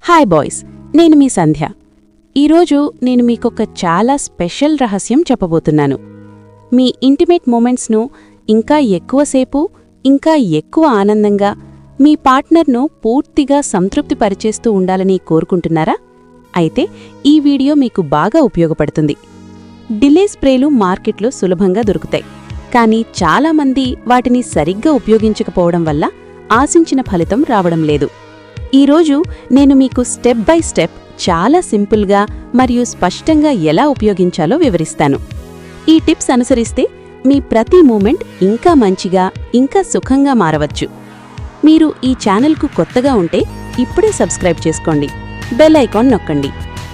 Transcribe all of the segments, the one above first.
Hi boys, నేను మీ సంధ్య. ఈరోజు నేను మీకొక చాలా స్పెషల్ రహస్యం చెప్పబోతున్నాను. మీ ఇంటిమేట్ మూమెంట్స్ను ఇంకా ఎక్కువసేపు, ఇంకా ఎక్కువ ఆనందంగా మీ పార్ట్నర్ను పూర్తిగా సంతృప్తిపరిచేస్తూ ఉండాలని కోరుకుంటున్నారా? అయితే ఈ వీడియో మీకు బాగా ఉపయోగపడుతుంది. డిలే స్ప్రేలు మార్కెట్లో సులభంగా దొరుకుతాయి, కానీ చాలామంది వాటిని సరిగ్గా ఉపయోగించకపోవడం వల్ల ఆశించిన ఫలితం రావడం లేదు. ఈరోజు నేను మీకు స్టెప్ బై స్టెప్ చాలా సింపుల్గా మరియు స్పష్టంగా ఎలా ఉపయోగించాలో వివరిస్తాను. ఈ టిప్స్ అనుసరిస్తే మీ ప్రతి మూమెంట్ ఇంకా మంచిగా, ఇంకా సుఖంగా మారవచ్చు. మీరు ఈ ఛానల్కు కొత్తగా ఉంటే ఇప్పుడే సబ్స్క్రైబ్ చేసుకోండి, బెల్ ఐకాన్ నొక్కండి,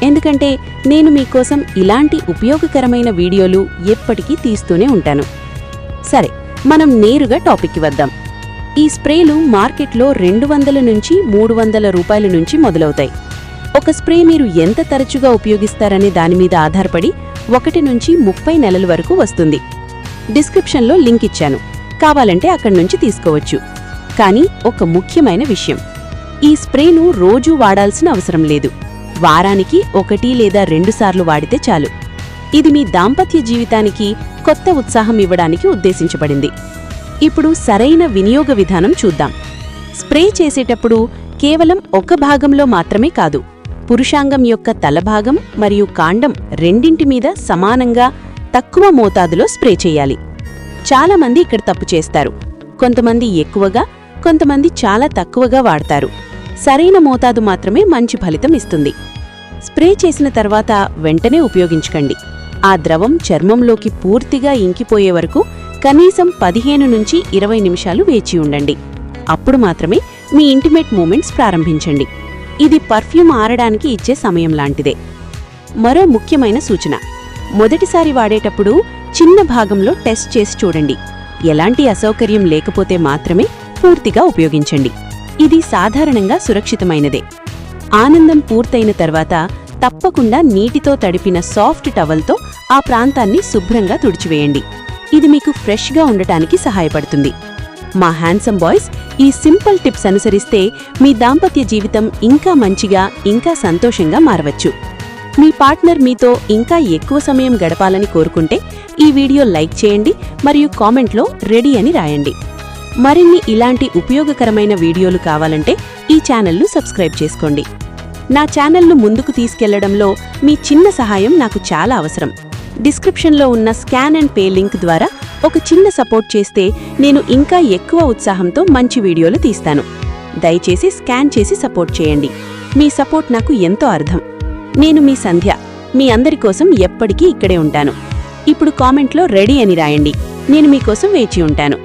ఎందుకంటే నేను మీకోసం ఇలాంటి ఉపయోగకరమైన వీడియోలు ఎప్పటికీ తీస్తూనే ఉంటాను. సరే, మనం నేరుగా టాపిక్కి వద్దాం. ఈ స్ప్రేలు మార్కెట్లో 200 నుంచి 300 రూపాయల నుంచి మొదలవుతాయి. ఒక స్ప్రే మీరు ఎంత తరచుగా ఉపయోగిస్తారనే దానిమీద ఆధారపడి 1 నుంచి 30 నెలల వరకు వస్తుంది. డిస్క్రిప్షన్లో లింక్ ఇచ్చాను, కావాలంటే అక్కడి నుంచి తీసుకోవచ్చు. కానీ ఒక ముఖ్యమైన విషయం, ఈ స్ప్రేను రోజూ వాడాల్సిన అవసరం లేదు. వారానికి 1 లేదా 2 సార్లు వాడితే చాలు. ఇది మీ దాంపత్య జీవితానికి కొత్త ఉత్సాహం ఇవ్వడానికి ఉద్దేశించబడింది. ఇప్పుడు సరైన వినియోగ విధానం చూద్దాం. స్ప్రే చేసేటప్పుడు కేవలం ఒక భాగంలో మాత్రమే కాదు, పురుషాంగం యొక్క తలభాగం మరియు కాండం రెండింటి మీద సమానంగా తక్కువ మోతాదులో స్ప్రే చేయాలి. చాలామంది ఇక్కడ తప్పు చేస్తారు. కొంతమంది ఎక్కువగా, కొంతమంది చాలా తక్కువగా వాడతారు. సరైన మోతాదు మాత్రమే మంచి ఫలితం ఇస్తుంది. స్ప్రే చేసిన తర్వాత వెంటనే ఉపయోగించకండి. ఆ ద్రవం చర్మంలోకి పూర్తిగా ఇంకిపోయే వరకు కనీసం 15 నుంచి 20 నిమిషాలు వేచి ఉండండి. అప్పుడు మాత్రమే మీ ఇంటిమేట్ మూమెంట్స్ ప్రారంభించండి. ఇది పర్ఫ్యూమ్ ఆరడానికి ఇచ్చే సమయం లాంటిదే. మరో ముఖ్యమైన సూచన, మొదటిసారి వాడేటప్పుడు చిన్న భాగంలో టెస్ట్ చేసి చూడండి. ఎలాంటి అసౌకర్యం లేకపోతే మాత్రమే పూర్తిగా ఉపయోగించండి. ఇది సాధారణంగా సురక్షితమైనదే. ఆనందం పూర్తయిన తర్వాత తప్పకుండా నీటితో తడిపిన సాఫ్ట్ టవల్తో ఆ ప్రాంతాన్ని శుభ్రంగా తుడిచివేయండి. ఇది మీకు ఫ్రెష్గా ఉండటానికి సహాయపడుతుంది. మా హ్యాండ్సమ్ బాయ్స్ ఈ సింపుల్ టిప్స్ అనుసరిస్తే మీ దాంపత్య జీవితం ఇంకా మంచిగా, ఇంకా సంతోషంగా మారవచ్చు. మీ పార్ట్నర్ మీతో ఇంకా ఎక్కువ సమయం గడపాలని కోరుకుంటే ఈ వీడియో లైక్ చేయండి మరియు కామెంట్లో రెడీ అని రాయండి. మరిన్ని ఇలాంటి ఉపయోగకరమైన వీడియోలు కావాలంటే ఈ ఛానల్ను సబ్స్క్రైబ్ చేసుకోండి. నా ఛానల్ను ముందుకు తీసుకెళ్లడంలో మీ చిన్న సహాయం నాకు చాలా అవసరం. డిస్క్రిప్షన్లో ఉన్న స్కాన్ అండ్ పే లింక్ ద్వారా ఒక చిన్న సపోర్ట్ చేస్తే నేను ఇంకా ఎక్కువ ఉత్సాహంతో మంచి వీడియోలు తీస్తాను. దయచేసి స్కాన్ చేసి సపోర్ట్ చేయండి. మీ సపోర్ట్ నాకు ఎంతో అర్థం. నేను మీ సంధ్య, మీ అందరి కోసం ఎప్పటికీ ఇక్కడే ఉంటాను. ఇప్పుడు కామెంట్లో రెడీ అని రాయండి. నేను మీకోసం వేచి ఉంటాను.